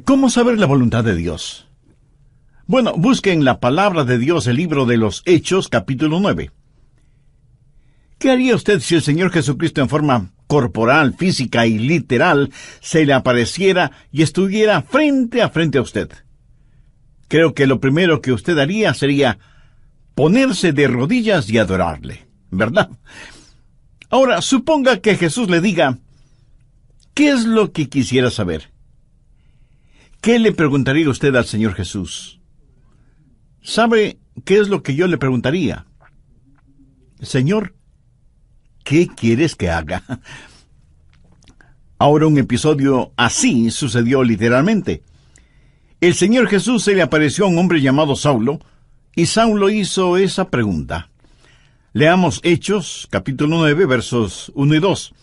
¿Cómo saber la voluntad de Dios? Bueno, busque en la palabra de Dios el libro de los Hechos, capítulo 9. ¿Qué haría usted si el Señor Jesucristo en forma corporal, física y literal se le apareciera y estuviera frente a usted? Creo que lo primero que usted haría sería ponerse de rodillas y adorarle, ¿verdad? Ahora, suponga que Jesús le diga, ¿qué es lo que quisiera saber? ¿Qué le preguntaría usted al Señor Jesús? ¿Sabe qué es lo que yo le preguntaría? Señor, ¿qué quieres que haga? Ahora, un episodio así sucedió literalmente. El Señor Jesús se le apareció a un hombre llamado Saulo, y Saulo hizo esa pregunta. Leamos Hechos, capítulo 9, versos 1 y 2.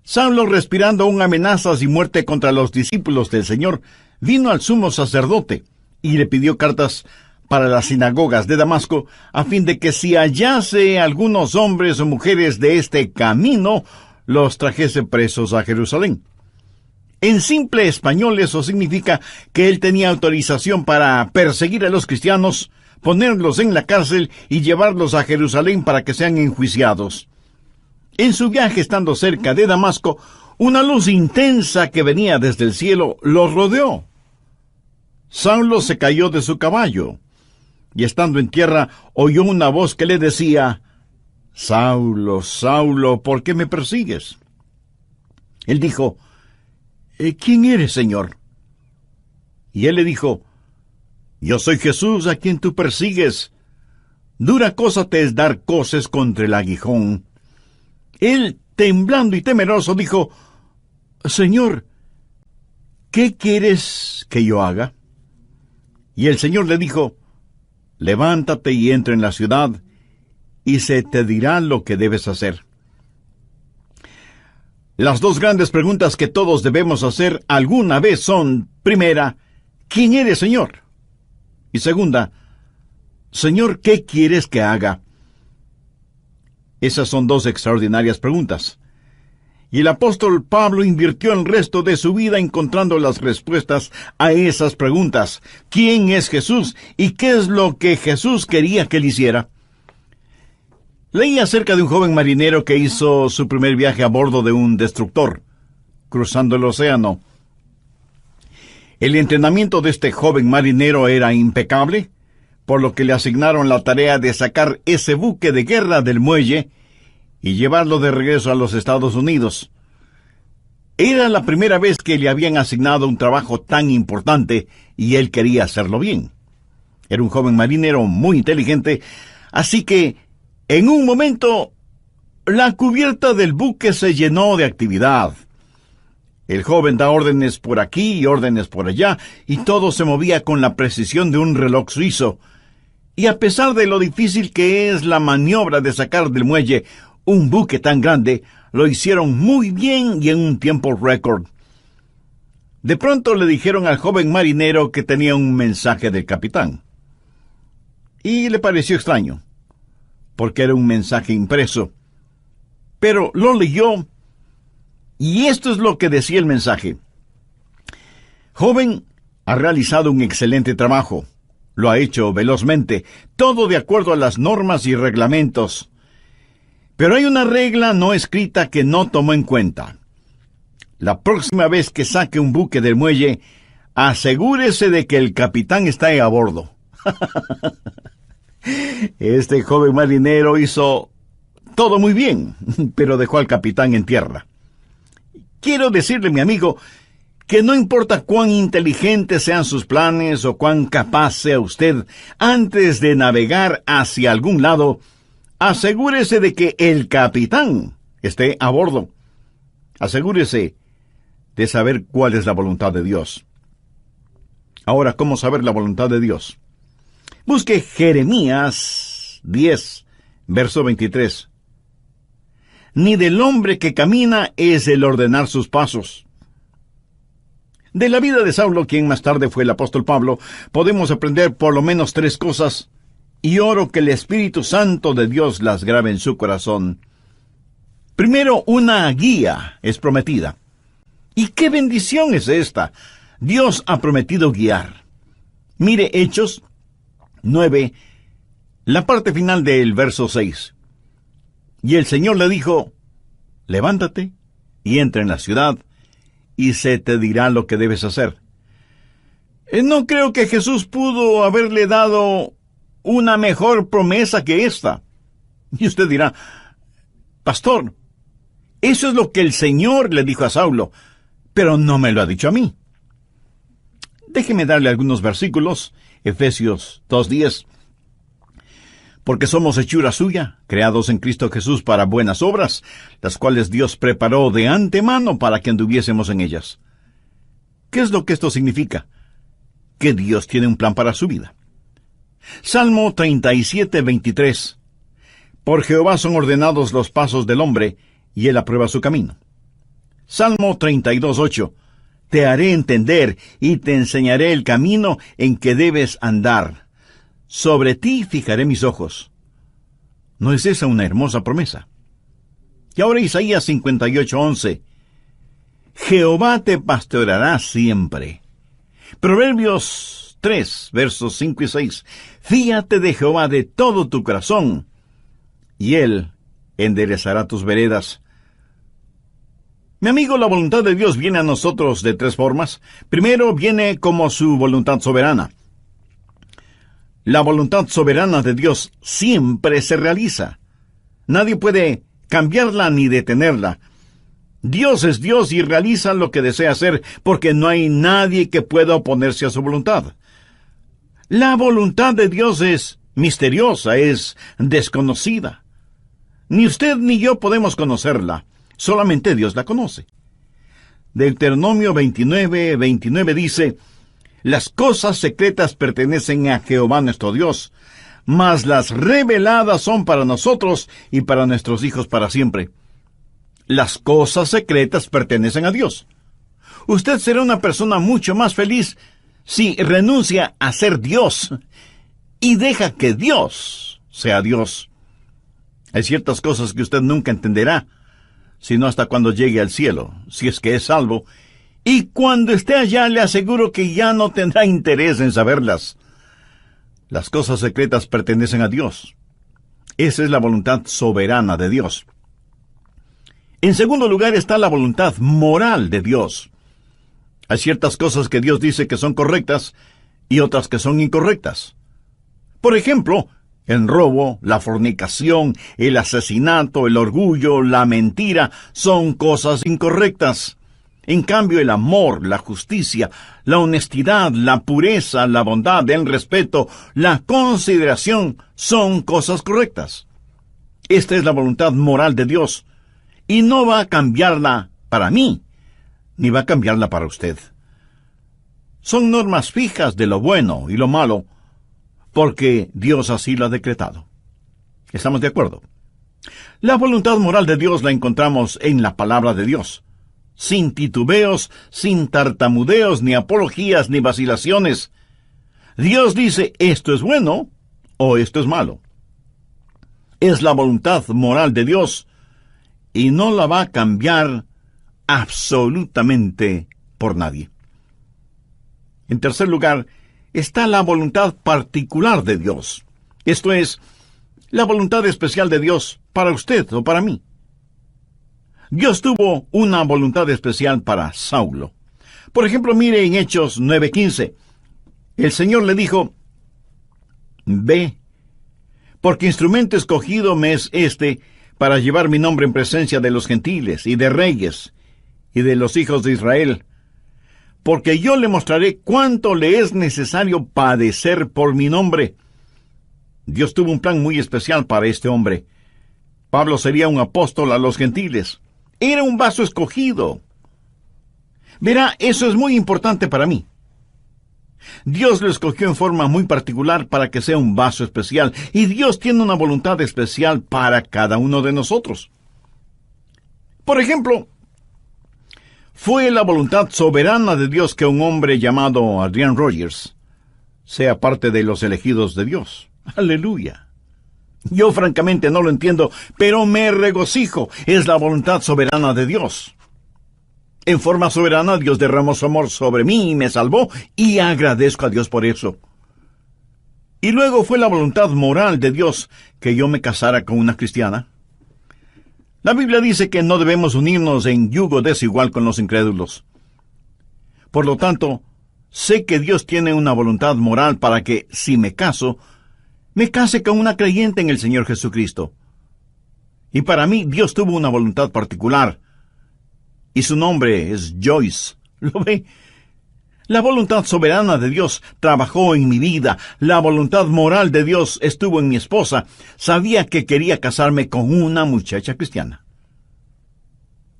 Saulo, respirando aún amenazas y muerte contra los discípulos del Señor, vino al sumo sacerdote y le pidió cartas para las sinagogas de Damasco, a fin de que si hallase algunos hombres o mujeres de este camino, los trajese presos a Jerusalén. En simple español eso significa que él tenía autorización para perseguir a los cristianos, ponerlos en la cárcel y llevarlos a Jerusalén para que sean enjuiciados. En su viaje, estando cerca de Damasco, una luz intensa que venía desde el cielo los rodeó. Saulo se cayó de su caballo, y estando en tierra, oyó una voz que le decía, «Saulo, Saulo, ¿por qué me persigues?» Él dijo, «¿Quién eres, Señor?» Y él le dijo, «Yo soy Jesús a quien tú persigues. Dura cosa te es dar coces contra el aguijón». Él, temblando y temeroso, dijo, «Señor, ¿qué quieres que yo haga?» Y el Señor le dijo, «Levántate y entra en la ciudad, y se te dirá lo que debes hacer». Las dos grandes preguntas que todos debemos hacer alguna vez son, primera, ¿quién eres, Señor? Y segunda, Señor, ¿qué quieres que haga? Esas son dos extraordinarias preguntas. Y el apóstol Pablo invirtió el resto de su vida encontrando las respuestas a esas preguntas. ¿Quién es Jesús? ¿Y qué es lo que Jesús quería que él hiciera? Leí acerca de un joven marinero que hizo su primer viaje a bordo de un destructor, cruzando el océano. El entrenamiento de este joven marinero era impecable, por lo que le asignaron la tarea de sacar ese buque de guerra del muelle y llevarlo de regreso a los Estados Unidos. Era la primera vez que le habían asignado un trabajo tan importante y él quería hacerlo bien. Era un joven marinero muy inteligente, así que en un momento la cubierta del buque se llenó de actividad. El joven da órdenes por aquí y órdenes por allá, y todo se movía con la precisión de un reloj suizo. Y a pesar de lo difícil que es la maniobra de sacar del muelle un buque tan grande, lo hicieron muy bien y en un tiempo récord. De pronto le dijeron al joven marinero que tenía un mensaje del capitán. Y le pareció extraño, porque era un mensaje impreso. Pero lo leyó, y esto es lo que decía el mensaje. «Joven, ha realizado un excelente trabajo. Lo ha hecho velozmente, todo de acuerdo a las normas y reglamentos. Pero hay una regla no escrita que no tomó en cuenta. La próxima vez que saque un buque del muelle, asegúrese de que el capitán está a bordo». Este joven marinero hizo todo muy bien, pero dejó al capitán en tierra. Quiero decirle, mi amigo, que no importa cuán inteligentes sean sus planes o cuán capaz sea usted, antes de navegar hacia algún lado, asegúrese de que el capitán esté a bordo. Asegúrese de saber cuál es la voluntad de Dios. Ahora, ¿cómo saber la voluntad de Dios? Busque Jeremías 10, verso 23. Ni del hombre que camina es el ordenar sus pasos. De la vida de Saulo, quien más tarde fue el apóstol Pablo, podemos aprender por lo menos 3 cosas, y oro que el Espíritu Santo de Dios las grabe en su corazón. Primero, una guía es prometida. ¿Y qué bendición es esta? Dios ha prometido guiar. Mire Hechos 9, la parte final del verso 6. Y el Señor le dijo, levántate y entra en la ciudad, y se te dirá lo que debes hacer. No creo que Jesús pudo haberle dado una mejor promesa que esta. Y usted dirá, pastor, eso es lo que el Señor le dijo a Saulo, pero no me lo ha dicho a mí. Déjeme darle algunos versículos. Efesios 2:10. Porque somos hechura suya, creados en Cristo Jesús para buenas obras, las cuales Dios preparó de antemano para que anduviésemos en ellas. ¿Qué es lo que esto significa? Que Dios tiene un plan para su vida. Salmo 37:23. Por Jehová son ordenados los pasos del hombre, y él aprueba su camino. Salmo 32:8. Te haré entender y te enseñaré el camino en que debes andar. Sobre ti fijaré mis ojos. ¿No es esa una hermosa promesa? Y ahora Isaías 58:11. Jehová te pastoreará siempre. Proverbios 3, versos 5 y 6. Fíate de Jehová de todo tu corazón, y él enderezará tus veredas. Mi amigo, la voluntad de Dios viene a nosotros de tres formas. Primero, viene como su voluntad soberana. La voluntad soberana de Dios siempre se realiza. Nadie puede cambiarla ni detenerla. Dios es Dios y realiza lo que desea hacer, porque no hay nadie que pueda oponerse a su voluntad. La voluntad de Dios es misteriosa, es desconocida. Ni usted ni yo podemos conocerla. Solamente Dios la conoce. Deuteronomio 29:29 dice, las cosas secretas pertenecen a Jehová nuestro Dios, mas las reveladas son para nosotros y para nuestros hijos para siempre. Las cosas secretas pertenecen a Dios. Usted será una persona mucho más feliz si renuncia a ser Dios y deja que Dios sea Dios. Hay ciertas cosas que usted nunca entenderá, sino hasta cuando llegue al cielo, si es que es salvo, y cuando esté allá le aseguro que ya no tendrá interés en saberlas. Las cosas secretas pertenecen a Dios. Esa es la voluntad soberana de Dios. En segundo lugar está la voluntad moral de Dios. Hay ciertas cosas que Dios dice que son correctas y otras que son incorrectas. Por ejemplo, el robo, la fornicación, el asesinato, el orgullo, la mentira, son cosas incorrectas. En cambio, el amor, la justicia, la honestidad, la pureza, la bondad, el respeto, la consideración, son cosas correctas. Esta es la voluntad moral de Dios, y no va a cambiarla para mí, ni va a cambiarla para usted. Son normas fijas de lo bueno y lo malo, porque Dios así lo ha decretado. ¿Estamos de acuerdo? La voluntad moral de Dios la encontramos en la palabra de Dios, sin titubeos, sin tartamudeos, ni apologías, ni vacilaciones. Dios dice, esto es bueno, o esto es malo. Es la voluntad moral de Dios, y no la va a cambiar absolutamente por nadie. En tercer lugar, está la voluntad particular de Dios. Esto es, la voluntad especial de Dios para usted o para mí. Dios tuvo una voluntad especial para Saulo. Por ejemplo, mire en Hechos 9:15. El Señor le dijo, ve, porque instrumento escogido me es este para llevar mi nombre en presencia de los gentiles y de reyes y de los hijos de Israel, porque yo le mostraré cuánto le es necesario padecer por mi nombre. Dios tuvo un plan muy especial para este hombre. Pablo sería un apóstol a los gentiles. Era un vaso escogido. Verá, eso es muy importante para mí. Dios lo escogió en forma muy particular para que sea un vaso especial, y Dios tiene una voluntad especial para cada uno de nosotros. Por ejemplo, fue la voluntad soberana de Dios que un hombre llamado Adrian Rogers sea parte de los elegidos de Dios. ¡Aleluya! Yo francamente no lo entiendo, pero me regocijo. Es la voluntad soberana de Dios. En forma soberana, Dios derramó su amor sobre mí y me salvó, y agradezco a Dios por eso. Y luego fue la voluntad moral de Dios que yo me casara con una cristiana. La Biblia dice que no debemos unirnos en yugo desigual con los incrédulos. Por lo tanto, sé que Dios tiene una voluntad moral para que, si me case con una creyente en el Señor Jesucristo. Y para mí, Dios tuvo una voluntad particular. Y su nombre es Joyce. ¿Lo ve? La voluntad soberana de Dios trabajó en mi vida. La voluntad moral de Dios estuvo en mi esposa. Sabía que quería casarme con una muchacha cristiana.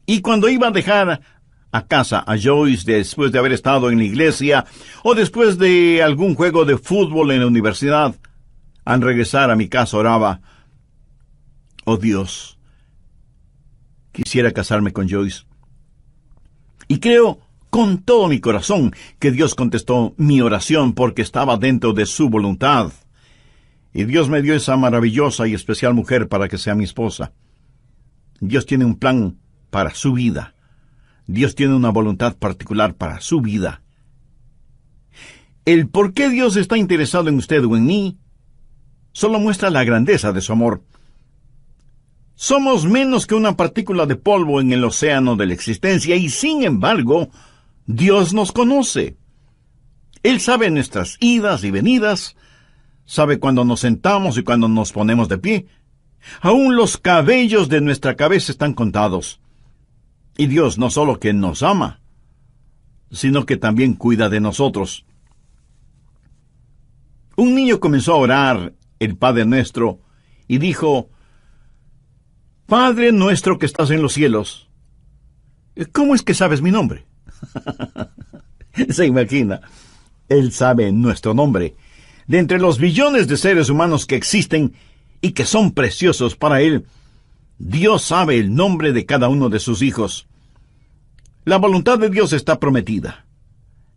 Y cuando iba a dejar a casa a Joyce después de haber estado en la iglesia o después de algún juego de fútbol en la universidad, al regresar a mi casa oraba: oh Dios, quisiera casarme con Joyce. Y creo con todo mi corazón que Dios contestó mi oración porque estaba dentro de su voluntad. Y Dios me dio esa maravillosa y especial mujer para que sea mi esposa. Dios tiene un plan para su vida. Dios tiene una voluntad particular para su vida. El por qué Dios está interesado en usted o en mí solo muestra la grandeza de su amor. Somos menos que una partícula de polvo en el océano de la existencia y, sin embargo, Dios nos conoce. Él sabe nuestras idas y venidas, sabe cuando nos sentamos y cuando nos ponemos de pie. Aún los cabellos de nuestra cabeza están contados. Y Dios no solo que nos ama, sino que también cuida de nosotros. Un niño comenzó a orar el Padre Nuestro y dijo: Padre nuestro que estás en los cielos. ¿Cómo es que sabes mi nombre? Se imagina, Él sabe nuestro nombre. De entre los billones de seres humanos que existen y que son preciosos para Él, Dios sabe el nombre de cada uno de sus hijos. La voluntad de Dios está prometida.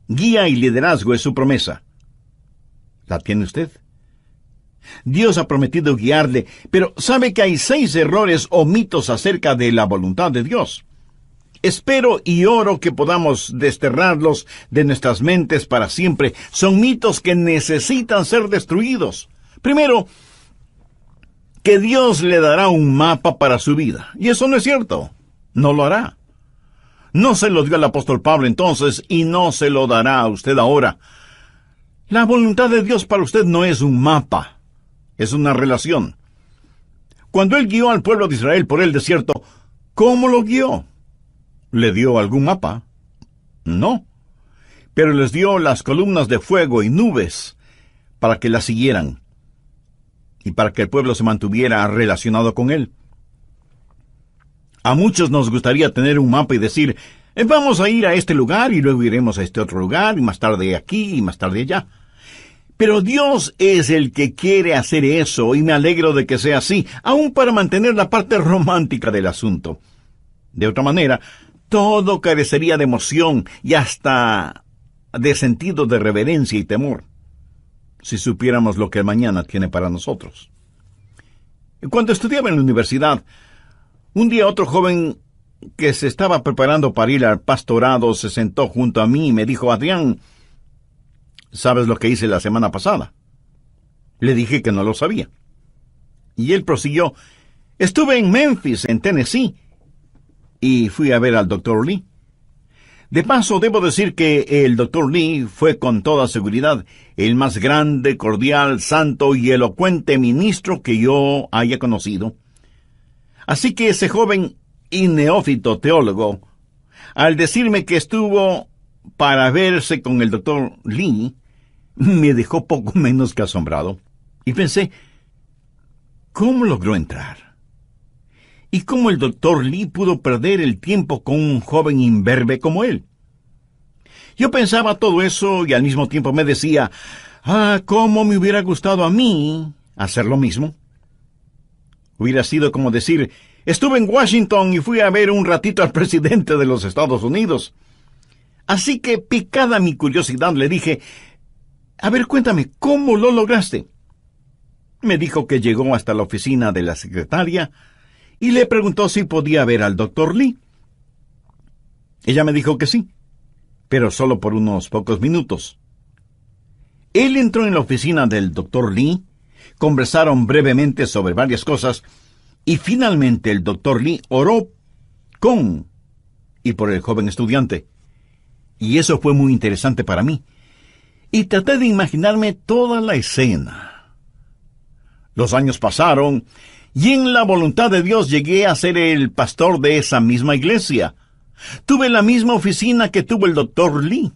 Guía y liderazgo es su promesa. ¿La tiene usted? Dios ha prometido guiarle, pero sabe que hay 6 errores o mitos acerca de la voluntad de Dios. Espero y oro que podamos desterrarlos de nuestras mentes para siempre. Son mitos que necesitan ser destruidos. Primero, que Dios le dará un mapa para su vida. Y eso no es cierto. No lo hará. No se lo dio al apóstol Pablo entonces y no se lo dará a usted ahora. La voluntad de Dios para usted no es un mapa. Es una relación. Cuando Él guió al pueblo de Israel por el desierto, ¿cómo lo guió? ¿Le dio algún mapa? No. Pero les dio las columnas de fuego y nubes para que las siguieran y para que el pueblo se mantuviera relacionado con Él. A muchos nos gustaría tener un mapa y decir: vamos a ir a este lugar y luego iremos a este otro lugar y más tarde aquí y más tarde allá. Pero Dios es el que quiere hacer eso y me alegro de que sea así, aún para mantener la parte romántica del asunto. De otra manera, todo carecería de emoción y hasta de sentido de reverencia y temor, si supiéramos lo que el mañana tiene para nosotros. Cuando estudiaba en la universidad, un día otro joven que se estaba preparando para ir al pastorado se sentó junto a mí y me dijo: Adrián, ¿sabes lo que hice la semana pasada? Le dije que no lo sabía. Y él prosiguió: estuve en Memphis, en Tennessee, y fui a ver al Dr. Lee. De paso, debo decir que el Dr. Lee fue con toda seguridad el más grande, cordial, santo y elocuente ministro que yo haya conocido. Así que ese joven y neófito teólogo, al decirme que estuvo para verse con el Dr. Lee, me dejó poco menos que asombrado. Y pensé: ¿cómo logró entrar? ¿Y cómo el Dr. Lee pudo perder el tiempo con un joven imberbe como él? Yo pensaba todo eso y al mismo tiempo me decía: cómo me hubiera gustado a mí hacer lo mismo. Hubiera sido como decir: estuve en Washington y fui a ver un ratito al presidente de los Estados Unidos. Así que, picada mi curiosidad, le dije: a ver, cuéntame, ¿cómo lo lograste? Me dijo que llegó hasta la oficina de la secretaria y le preguntó si podía ver al Dr. Lee. Ella me dijo que sí, pero solo por unos pocos minutos. Él entró en la oficina del Dr. Lee, conversaron brevemente sobre varias cosas, y finalmente el Dr. Lee oró con y por el joven estudiante. Y eso fue muy interesante para mí. Y traté de imaginarme toda la escena. Los años pasaron, y en la voluntad de Dios llegué a ser el pastor de esa misma iglesia. Tuve la misma oficina que tuvo el Dr. Lee.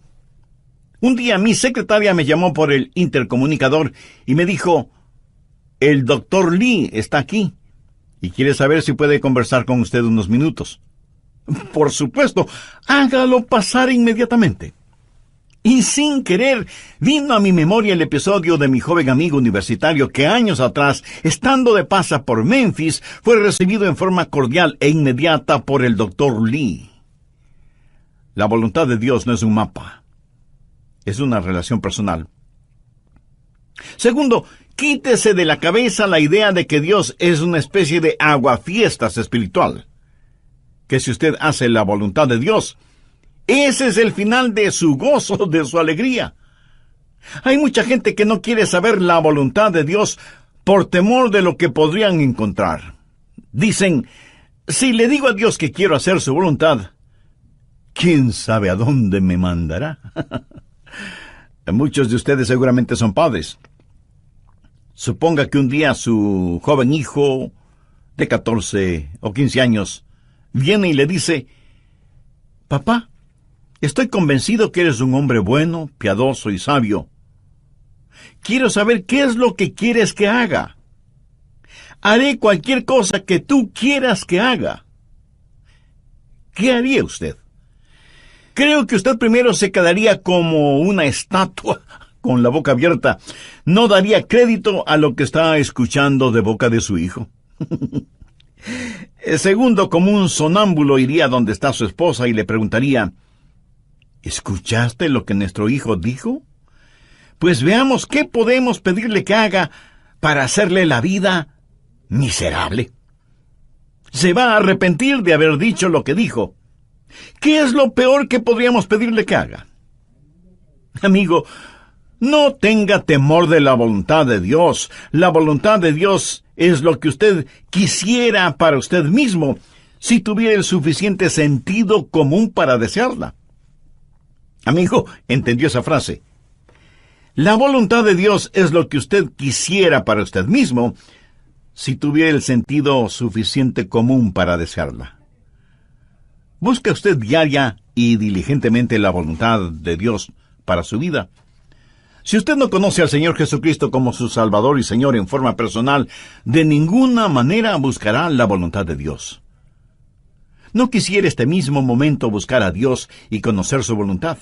Un día mi secretaria me llamó por el intercomunicador y me dijo: el Dr. Lee está aquí y quiere saber si puede conversar con usted unos minutos. Por supuesto, hágalo pasar inmediatamente. Y sin querer, vino a mi memoria el episodio de mi joven amigo universitario que años atrás, estando de paso por Memphis, fue recibido en forma cordial e inmediata por el Dr. Lee. La voluntad de Dios no es un mapa, es una relación personal. Segundo, quítese de la cabeza la idea de que Dios es una especie de aguafiestas espiritual. Que si usted hace la voluntad de Dios, ese es el final de su gozo, de su alegría. Hay mucha gente que no quiere saber la voluntad de Dios por temor de lo que podrían encontrar. Dicen: si le digo a Dios que quiero hacer su voluntad, ¿quién sabe a dónde me mandará? Muchos de ustedes seguramente son padres. Suponga que un día su joven hijo de 14 o 15 años viene y le dice: papá, estoy convencido que eres un hombre bueno, piadoso y sabio. Quiero saber qué es lo que quieres que haga. Haré cualquier cosa que tú quieras que haga. ¿Qué haría usted? Creo que usted primero se quedaría como una estatua con la boca abierta. No daría crédito a lo que está escuchando de boca de su hijo. Segundo, como un sonámbulo iría donde está su esposa y le preguntaría: ¿escuchaste lo que nuestro hijo dijo? Pues veamos qué podemos pedirle que haga para hacerle la vida miserable. Se va a arrepentir de haber dicho lo que dijo. ¿Qué es lo peor que podríamos pedirle que haga? Amigo, no tenga temor de la voluntad de Dios. La voluntad de Dios es lo que usted quisiera para usted mismo, si tuviera el suficiente sentido común para desearla. Amigo, ¿entendió esa frase? La voluntad de Dios es lo que usted quisiera para usted mismo, si tuviera el sentido suficiente común para desearla. ¿Busca usted diaria y diligentemente la voluntad de Dios para su vida? Si usted no conoce al Señor Jesucristo como su Salvador y Señor en forma personal, de ninguna manera buscará la voluntad de Dios. ¿No quisiera este mismo momento buscar a Dios y conocer su voluntad?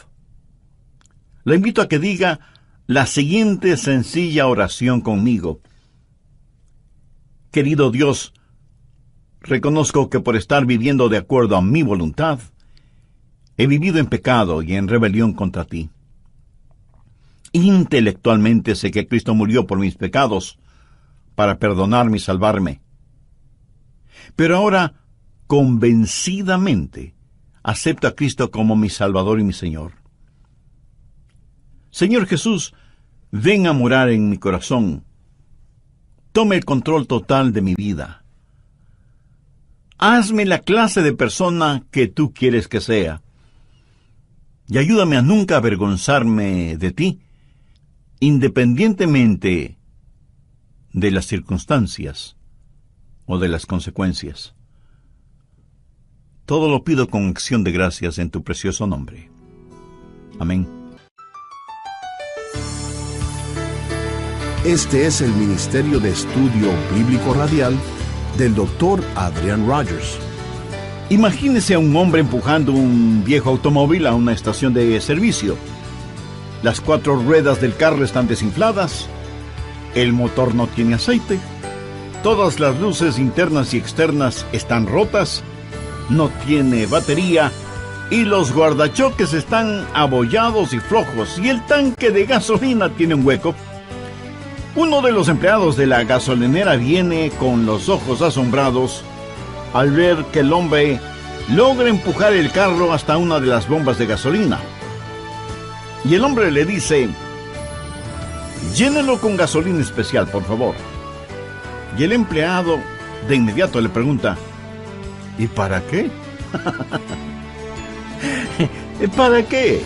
Le invito a que diga la siguiente sencilla oración conmigo. Querido Dios, reconozco que por estar viviendo de acuerdo a mi voluntad, he vivido en pecado y en rebelión contra ti. Intelectualmente sé que Cristo murió por mis pecados, para perdonarme y salvarme. Pero ahora, convencidamente, acepto a Cristo como mi Salvador y mi Señor. Señor Jesús, ven a morar en mi corazón. Tome el control total de mi vida. Hazme la clase de persona que tú quieres que sea. Y ayúdame a nunca avergonzarme de ti, independientemente de las circunstancias o de las consecuencias. Todo lo pido con acción de gracias en tu precioso nombre. Amén. Este es el Ministerio de Estudio Bíblico Radial del Dr. Adrian Rogers. Imagínese a un hombre empujando un viejo automóvil a una estación de servicio. Las 4 ruedas del carro están desinfladas, el motor no tiene aceite, todas las luces internas y externas están rotas, no tiene batería y los guardachoques están abollados y flojos y el tanque de gasolina tiene un hueco. Uno de los empleados de la gasolinera viene con los ojos asombrados al ver que el hombre logra empujar el carro hasta una de las bombas de gasolina. Y el hombre le dice: llénelo con gasolina especial, por favor. Y el empleado de inmediato le pregunta: ¿y para qué? ¿Para qué?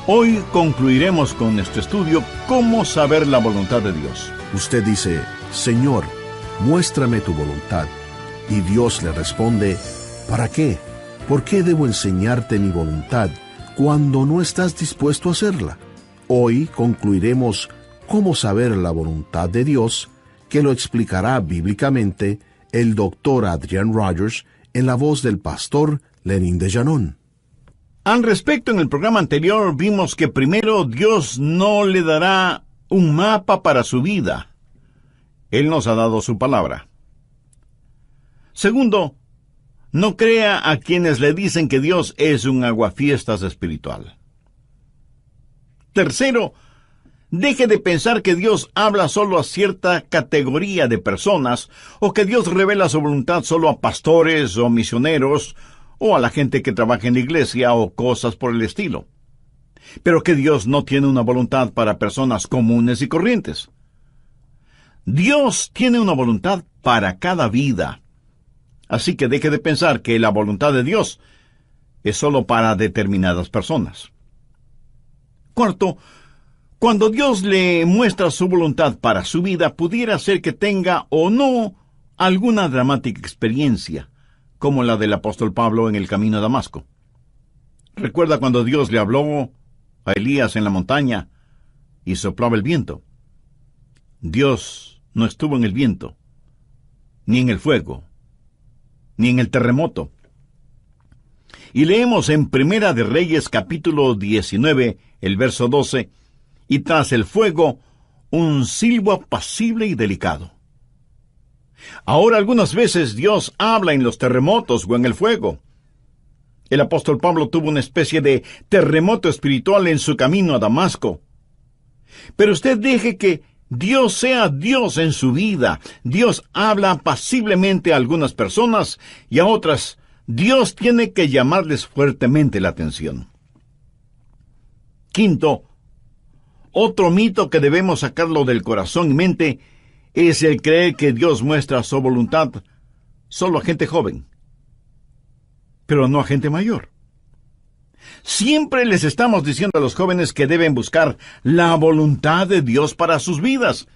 Hoy concluiremos con nuestro estudio cómo saber la voluntad de Dios. Usted dice: Señor, muéstrame tu voluntad. Y Dios le responde: ¿para qué? ¿Por qué debo enseñarte mi voluntad cuando no estás dispuesto a hacerla? Hoy concluiremos cómo saber la voluntad de Dios, que lo explicará bíblicamente el Dr. Adrian Rogers en la voz del pastor Lenín de Llanón. Al respecto, en el programa anterior vimos que primero Dios no le dará un mapa para su vida. Él nos ha dado su palabra. Segundo, no crea a quienes le dicen que Dios es un aguafiestas espiritual. Tercero, deje de pensar que Dios habla solo a cierta categoría de personas, o que Dios revela su voluntad solo a pastores o misioneros, o a la gente que trabaja en la iglesia o cosas por el estilo. Pero que Dios no tiene una voluntad para personas comunes y corrientes. Dios tiene una voluntad para cada vida. Así que deje de pensar que la voluntad de Dios es solo para determinadas personas. Cuarto, cuando Dios le muestra su voluntad para su vida, pudiera ser que tenga o no alguna dramática experiencia, como la del apóstol Pablo en el camino a Damasco. ¿Recuerda cuando Dios le habló a Elías en la montaña y soplaba el viento? Dios no estuvo en el viento, ni en el fuego, ni en el terremoto. Y leemos en Primera de Reyes capítulo 19, el verso 12, y tras el fuego, un silbo apacible y delicado. Ahora algunas veces Dios habla en los terremotos o en el fuego. El apóstol Pablo tuvo una especie de terremoto espiritual en su camino a Damasco. Pero usted deje que Dios sea Dios en su vida. Dios habla apaciblemente a algunas personas y a otras Dios tiene que llamarles fuertemente la atención. Quinto, otro mito que debemos sacarlo del corazón y mente es el creer que Dios muestra su voluntad solo a gente joven, pero no a gente mayor. Siempre les estamos diciendo a los jóvenes que deben buscar la voluntad de Dios para sus vidas.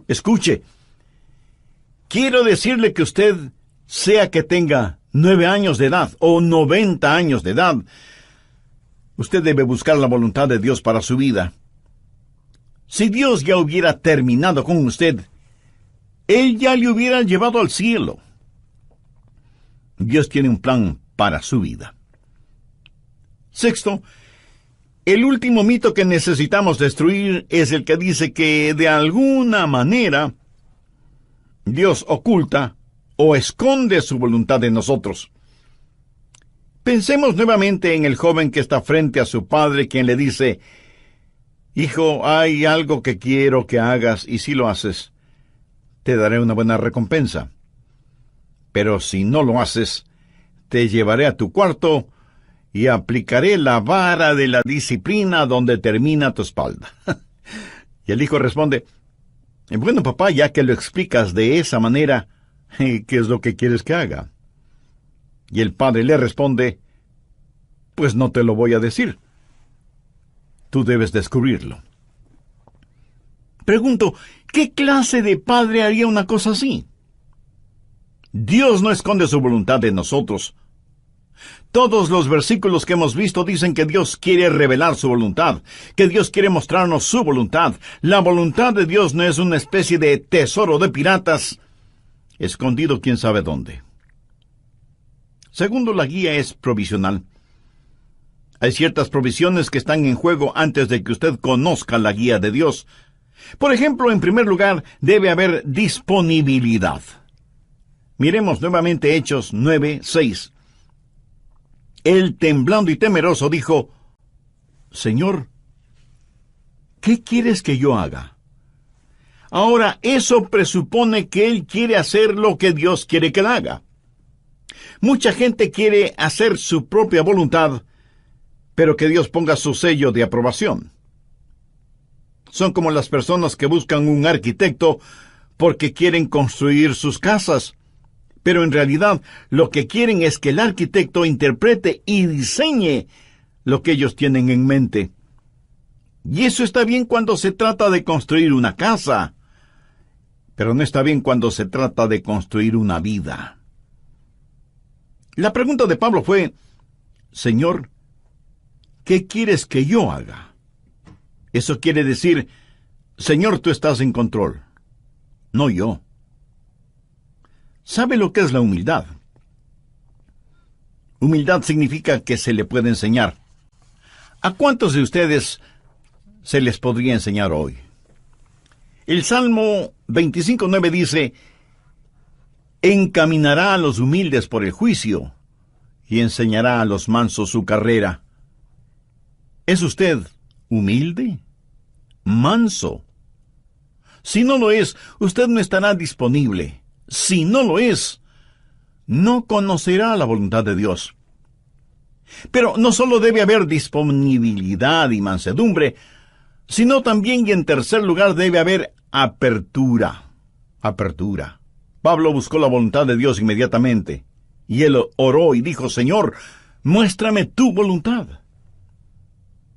Escuche, quiero decirle que usted, sea que tenga 9 años de edad o 90 años de edad, usted debe buscar la voluntad de Dios para su vida. Si Dios ya hubiera terminado con usted, Él ya le hubiera llevado al cielo. Dios tiene un plan para su vida. Sexto, el último mito que necesitamos destruir es el que dice que de alguna manera Dios oculta o esconde su voluntad de nosotros. Pensemos nuevamente en el joven que está frente a su padre, quien le dice: hijo, hay algo que quiero que hagas, y si lo haces, te daré una buena recompensa. Pero si no lo haces, te llevaré a tu cuarto y aplicaré la vara de la disciplina donde termina tu espalda. Y el hijo responde: bueno, papá, ya que lo explicas de esa manera, ¿qué es lo que quieres que haga? Y el padre le responde: pues no te lo voy a decir. Tú debes descubrirlo. Pregunto, ¿qué clase de padre haría una cosa así? Dios no esconde su voluntad de nosotros. Todos los versículos que hemos visto dicen que Dios quiere revelar su voluntad, que Dios quiere mostrarnos su voluntad. La voluntad de Dios no es una especie de tesoro de piratas, escondido quién sabe dónde. Segundo, la guía es provisional. Hay ciertas provisiones que están en juego antes de que usted conozca la guía de Dios. Por ejemplo, en primer lugar, debe haber disponibilidad. Miremos nuevamente Hechos 9:6. Él, temblando y temeroso, dijo: Señor, ¿qué quieres que yo haga? Ahora, eso presupone que él quiere hacer lo que Dios quiere que él haga. Mucha gente quiere hacer su propia voluntad, pero que Dios ponga su sello de aprobación. Son como las personas que buscan un arquitecto porque quieren construir sus casas, pero en realidad lo que quieren es que el arquitecto interprete y diseñe lo que ellos tienen en mente. Y eso está bien cuando se trata de construir una casa, pero no está bien cuando se trata de construir una vida. La pregunta de Pablo fue: Señor, ¿qué quieres que yo haga? Eso quiere decir: Señor, tú estás en control, no yo. ¿Sabe lo que es la humildad? Humildad significa que se le puede enseñar. ¿A cuántos de ustedes se les podría enseñar hoy? El Salmo 25:9 dice: encaminará a los humildes por el juicio y enseñará a los mansos su carrera. ¿Es usted humilde? ¿Manso? Si no lo es, usted no estará disponible. Si no lo es, no conocerá la voluntad de Dios. Pero no solo debe haber disponibilidad y mansedumbre, sino también, y en tercer lugar, debe haber apertura. Apertura. Pablo buscó la voluntad de Dios inmediatamente, y él oró y dijo: Señor, muéstrame tu voluntad.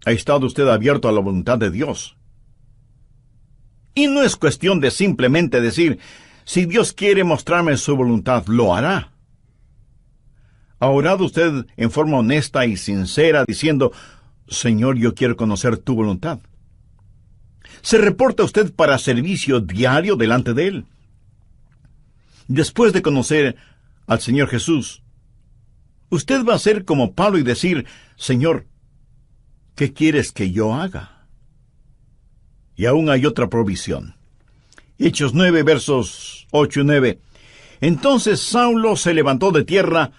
¿Ha estado usted abierto a la voluntad de Dios? Y no es cuestión de simplemente decir: si Dios quiere mostrarme su voluntad, lo hará. ¿Ha orado usted en forma honesta y sincera diciendo: Señor, yo quiero conocer tu voluntad? ¿Se reporta usted para servicio diario delante de Él? Después de conocer al Señor Jesús, usted va a ser como Pablo y decir: Señor, ¿qué quieres que yo haga? Y aún hay otra provisión. Hechos 9, versos 8 y 9. Entonces Saulo se levantó de tierra,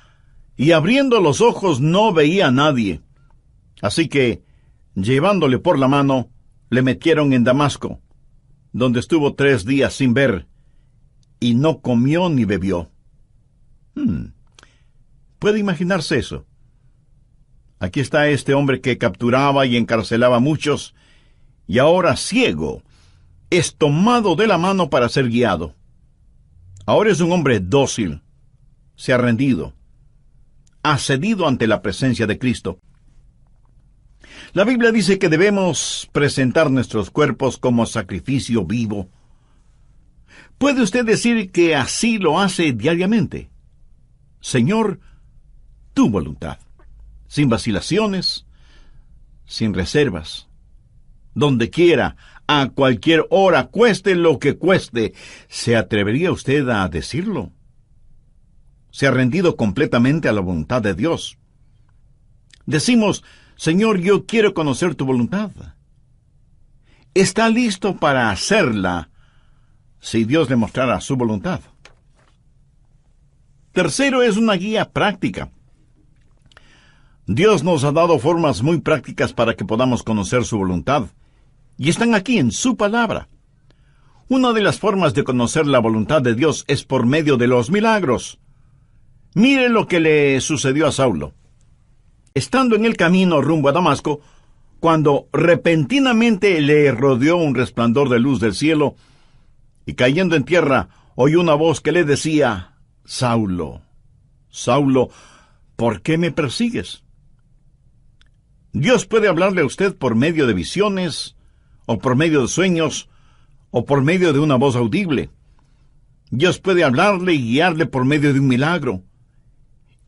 y abriendo los ojos no veía a nadie. Así que, llevándole por la mano, le metieron en Damasco, donde estuvo 3 días sin ver, y no comió ni bebió. ¿Puede imaginarse eso? Aquí está este hombre que capturaba y encarcelaba a muchos, y ahora ciego, es tomado de la mano para ser guiado. Ahora es un hombre dócil, se ha rendido, ha cedido ante la presencia de Cristo. La Biblia dice que debemos presentar nuestros cuerpos como sacrificio vivo. ¿Puede usted decir que así lo hace diariamente? Señor, tu voluntad, sin vacilaciones, sin reservas, donde quiera, a cualquier hora, cueste lo que cueste. ¿Se atrevería usted a decirlo? ¿Se ha rendido completamente a la voluntad de Dios? Decimos: Señor, yo quiero conocer tu voluntad. ¿Está listo para hacerla si Dios le mostrara su voluntad? Tercero, es una guía práctica. Dios nos ha dado formas muy prácticas para que podamos conocer su voluntad, y están aquí en su palabra. Una de las formas de conocer la voluntad de Dios es por medio de los milagros. Mire lo que le sucedió a Saulo. Estando en el camino rumbo a Damasco, cuando repentinamente le rodeó un resplandor de luz del cielo, y cayendo en tierra, oyó una voz que le decía: Saulo, Saulo, ¿por qué me persigues? Dios puede hablarle a usted por medio de visiones, o por medio de sueños, o por medio de una voz audible. Dios puede hablarle y guiarle por medio de un milagro.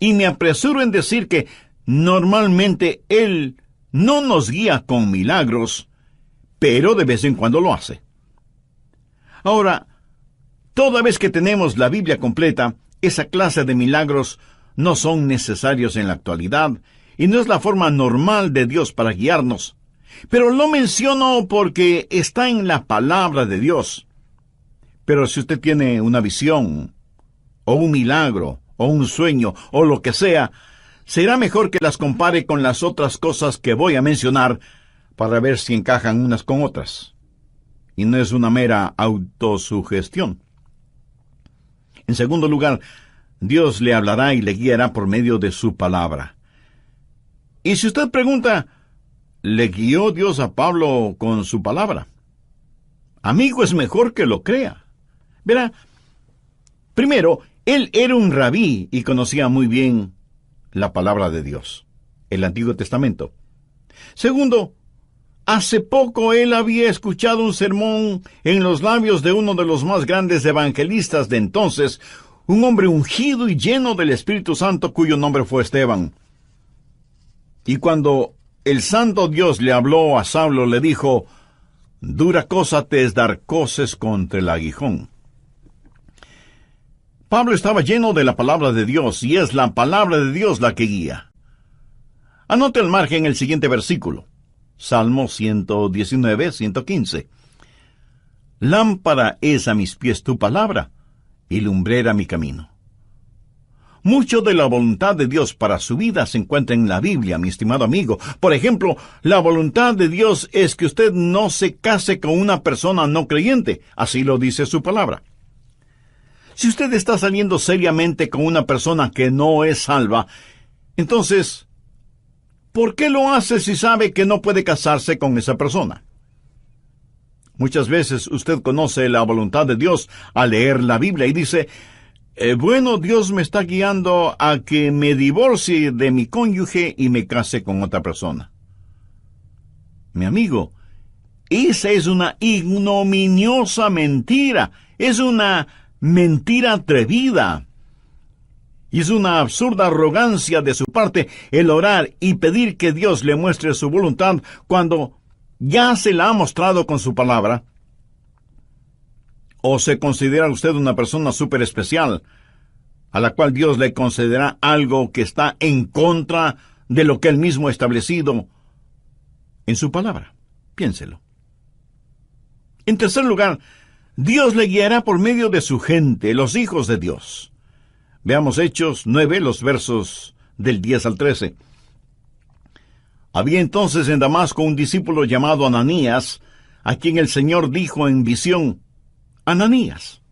Y me apresuro en decir que normalmente Él no nos guía con milagros, pero de vez en cuando lo hace. Ahora, toda vez que tenemos la Biblia completa, esa clase de milagros no son necesarios en la actualidad, y no es la forma normal de Dios para guiarnos. Pero lo menciono porque está en la palabra de Dios. Pero si usted tiene una visión, o un milagro, o un sueño, o lo que sea, será mejor que las compare con las otras cosas que voy a mencionar para ver si encajan unas con otras. Y no es una mera autosugestión. En segundo lugar, Dios le hablará y le guiará por medio de su palabra. Y si usted pregunta, ¿le guió Dios a Pablo con su palabra? Amigo, es mejor que lo crea. Verá, primero, él era un rabí y conocía muy bien la palabra de Dios, el Antiguo Testamento. Segundo, hace poco él había escuchado un sermón en los labios de uno de los más grandes evangelistas de entonces, un hombre ungido y lleno del Espíritu Santo cuyo nombre fue Esteban. Y cuando el Santo Dios le habló a Saulo, le dijo, «Dura cosa te es dar coces contra el aguijón». Pablo estaba lleno de la palabra de Dios, y es la palabra de Dios la que guía. Anote al margen el siguiente versículo. Salmo 119, 115. Lámpara es a mis pies tu palabra, y lumbrera mi camino. Mucho de la voluntad de Dios para su vida se encuentra en la Biblia, mi estimado amigo. Por ejemplo, la voluntad de Dios es que usted no se case con una persona no creyente. Así lo dice su palabra. Si usted está saliendo seriamente con una persona que no es salva, entonces, ¿por qué lo hace si sabe que no puede casarse con esa persona? Muchas veces usted conoce la voluntad de Dios al leer la Biblia y dice, bueno, Dios me está guiando a que me divorcie de mi cónyuge y me case con otra persona. Mi amigo, esa es una ignominiosa mentira. Es una mentira atrevida. Y es una absurda arrogancia de su parte el orar y pedir que Dios le muestre su voluntad cuando ya se la ha mostrado con su palabra. ¿O se considera usted una persona súper especial, a la cual Dios le concederá algo que está en contra de lo que Él mismo ha establecido en su palabra? Piénselo. En tercer lugar, Dios le guiará por medio de su gente, los hijos de Dios. Veamos Hechos 9, los versos del 10 al 13. Había entonces en Damasco un discípulo llamado Ananías, a quien el Señor dijo en visión, «Ananías».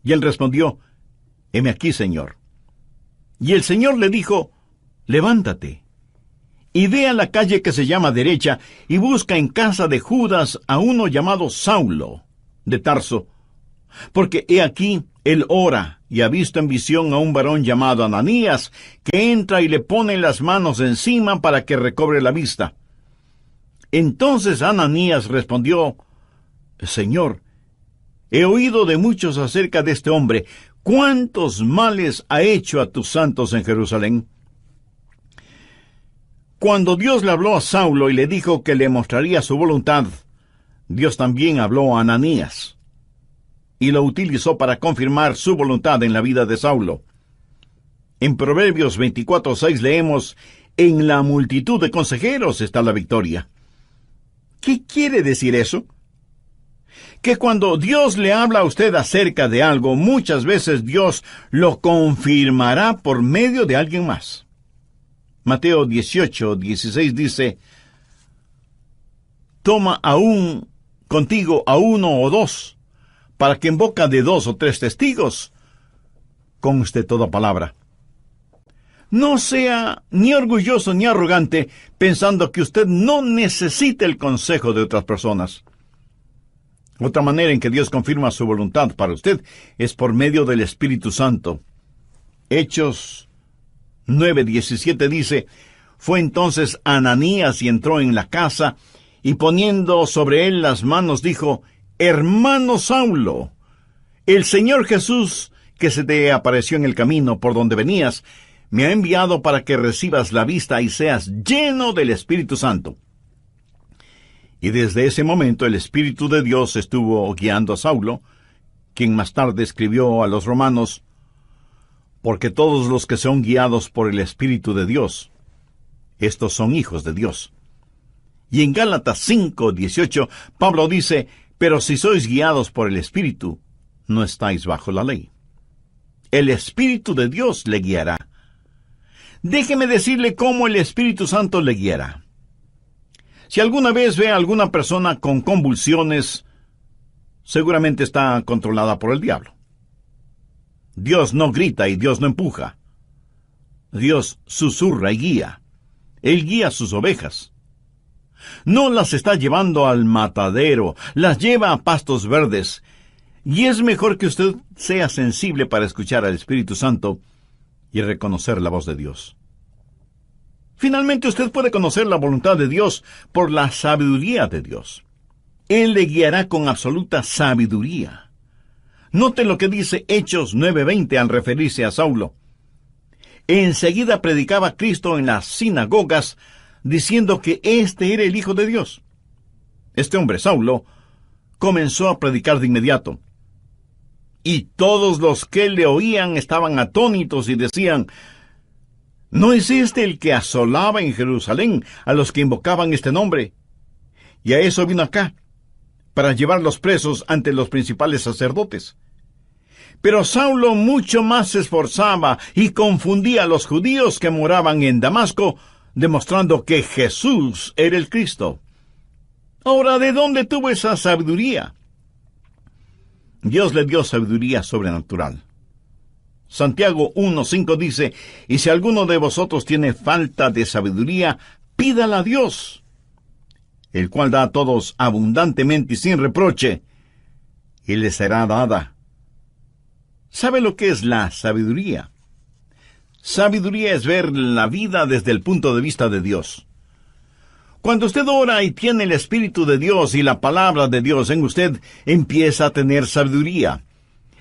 Y él respondió, «Heme aquí, Señor». Y el Señor le dijo, «Levántate, y ve a la calle que se llama Derecha, y busca en casa de Judas a uno llamado Saulo, de Tarso, porque he aquí, él ora, y ha visto en visión a un varón llamado Ananías, que entra y le pone las manos encima para que recobre la vista». Entonces Ananías respondió, «Señor, he oído de muchos acerca de este hombre. ¿Cuántos males ha hecho a tus santos en Jerusalén?» Cuando Dios le habló a Saulo y le dijo que le mostraría su voluntad, Dios también habló a Ananías y lo utilizó para confirmar su voluntad en la vida de Saulo. En Proverbios 24:6 leemos, «En la multitud de consejeros está la victoria». ¿Qué quiere decir eso? Que cuando Dios le habla a usted acerca de algo, muchas veces Dios lo confirmará por medio de alguien más. Mateo 18:16 dice, «Toma aún contigo a uno o dos, para que en boca de 2 o 3 testigos conste toda palabra». No sea ni orgulloso ni arrogante pensando que usted no necesita el consejo de otras personas. Otra manera en que Dios confirma su voluntad para usted es por medio del Espíritu Santo. Hechos 9:17 dice, «Fue entonces Ananías y entró en la casa, y poniendo sobre él las manos dijo, Hermano Saulo, el Señor Jesús, que se te apareció en el camino por donde venías, me ha enviado para que recibas la vista y seas lleno del Espíritu Santo». Y desde ese momento el Espíritu de Dios estuvo guiando a Saulo, quien más tarde escribió a los romanos, «Porque todos los que son guiados por el Espíritu de Dios, estos son hijos de Dios». Y en Gálatas 5:18, Pablo dice, «Pero si sois guiados por el Espíritu, no estáis bajo la ley». El Espíritu de Dios le guiará. Déjeme decirle cómo el Espíritu Santo le guiará. Si alguna vez ve a alguna persona con convulsiones, seguramente está controlada por el diablo. Dios no grita y Dios no empuja. Dios susurra y guía. Él guía a sus ovejas. No las está llevando al matadero, las lleva a pastos verdes. Y es mejor que usted sea sensible para escuchar al Espíritu Santo y reconocer la voz de Dios. Finalmente, usted puede conocer la voluntad de Dios por la sabiduría de Dios. Él le guiará con absoluta sabiduría. Note lo que dice Hechos 9:20 al referirse a Saulo. Enseguida predicaba Cristo en las sinagogas, diciendo que éste era el Hijo de Dios. Este hombre, Saulo, comenzó a predicar de inmediato. Y todos los que le oían estaban atónitos y decían: ¿no es este el que asolaba en Jerusalén a los que invocaban este nombre? Y a eso vino acá, para llevarlos presos ante los principales sacerdotes. Pero Saulo mucho más se esforzaba y confundía a los judíos que moraban en Damasco, demostrando que Jesús era el Cristo. Ahora, ¿de dónde tuvo esa sabiduría? Dios le dio sabiduría sobrenatural. Santiago 1:5 dice: y si alguno de vosotros tiene falta de sabiduría, pídala a Dios, el cual da a todos abundantemente y sin reproche, y le será dada. ¿Sabe lo que es la sabiduría? Sabiduría es ver la vida desde el punto de vista de Dios. Cuando usted ora y tiene el Espíritu de Dios y la palabra de Dios en usted, empieza a tener sabiduría.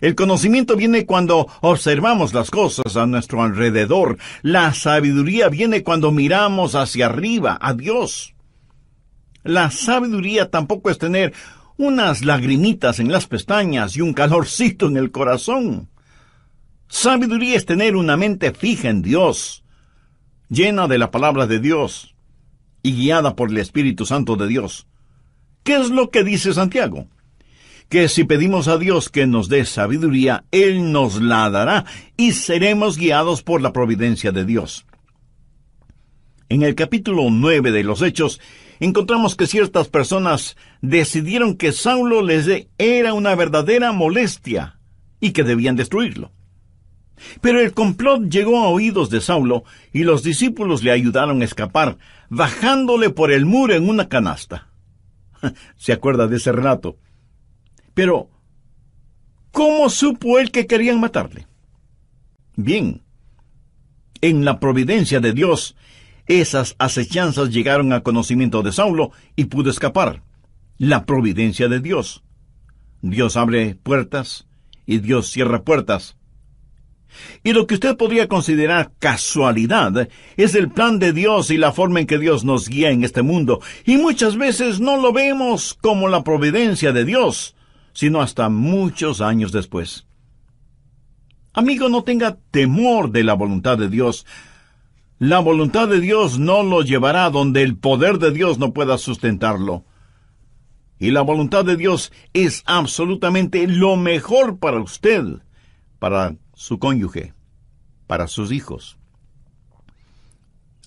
El conocimiento viene cuando observamos las cosas a nuestro alrededor. La sabiduría viene cuando miramos hacia arriba, a Dios. La sabiduría tampoco es tener unas lagrimitas en las pestañas y un calorcito en el corazón. Sabiduría es tener una mente fija en Dios, llena de la palabra de Dios y guiada por el Espíritu Santo de Dios. ¿Qué es lo que dice Santiago? Que si pedimos a Dios que nos dé sabiduría, Él nos la dará y seremos guiados por la providencia de Dios. En el capítulo 9 de los Hechos, encontramos que ciertas personas decidieron que Saulo era una verdadera molestia y que debían destruirlo. Pero el complot llegó a oídos de Saulo y los discípulos le ayudaron a escapar, bajándole por el muro en una canasta. ¿Se acuerda de ese relato? Pero, ¿cómo supo él que querían matarle? Bien, en la providencia de Dios, esas acechanzas llegaron a conocimiento de Saulo y pudo escapar. La providencia de Dios. Dios abre puertas y Dios cierra puertas. Y lo que usted podría considerar casualidad es el plan de Dios y la forma en que Dios nos guía en este mundo. Y muchas veces no lo vemos como la providencia de Dios, sino hasta muchos años después. Amigo, no tenga temor de la voluntad de Dios. La voluntad de Dios no lo llevará donde el poder de Dios no pueda sustentarlo. Y la voluntad de Dios es absolutamente lo mejor para usted, para su cónyuge, para sus hijos.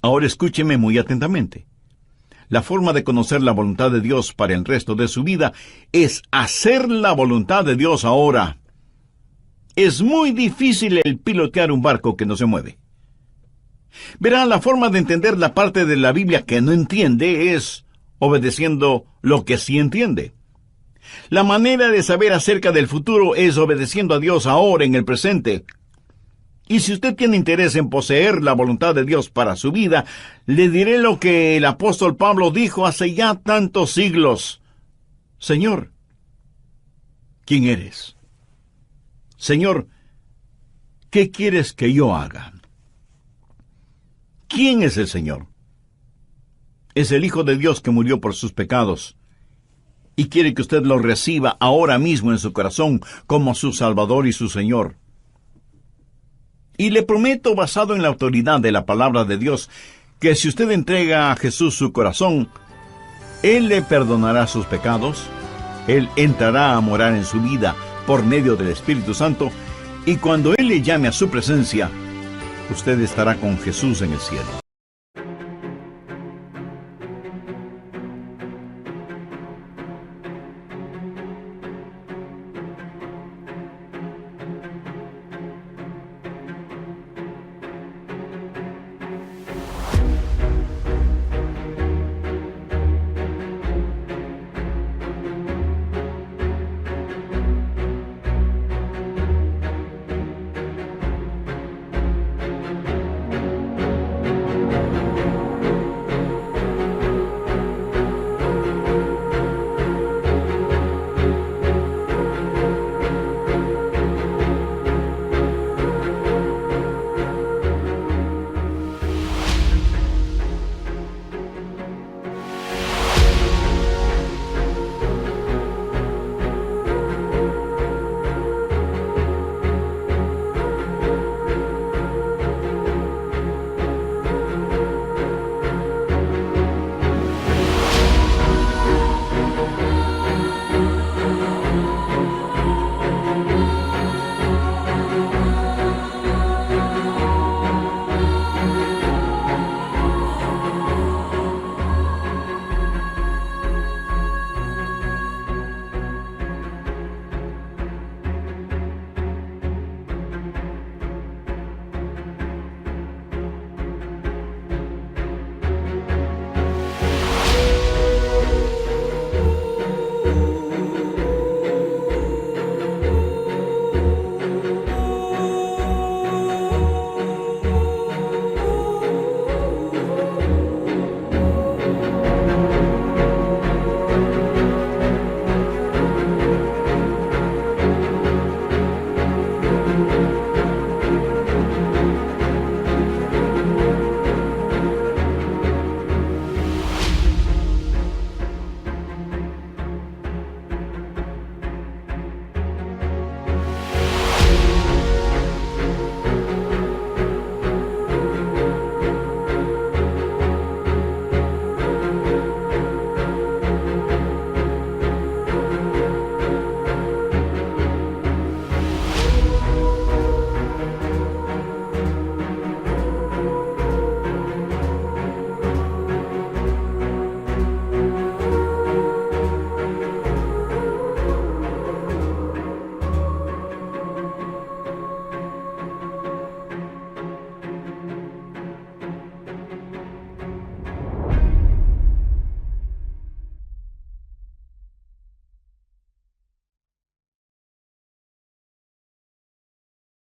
Ahora escúcheme muy atentamente. La forma de conocer la voluntad de Dios para el resto de su vida es hacer la voluntad de Dios ahora. Es muy difícil el pilotear un barco que no se mueve. Verá, la forma de entender la parte de la Biblia que no entiende es obedeciendo lo que sí entiende. La manera de saber acerca del futuro es obedeciendo a Dios ahora en el presente. Y si usted tiene interés en poseer la voluntad de Dios para su vida, le diré lo que el apóstol Pablo dijo hace ya tantos siglos. Señor, ¿quién eres? Señor, ¿qué quieres que yo haga? ¿Quién es el Señor? Es el Hijo de Dios que murió por sus pecados y quiere que usted lo reciba ahora mismo en su corazón como su Salvador y su Señor. Y le prometo, basado en la autoridad de la palabra de Dios, que si usted entrega a Jesús su corazón, Él le perdonará sus pecados, Él entrará a morar en su vida por medio del Espíritu Santo, y cuando Él le llame a su presencia, usted estará con Jesús en el cielo.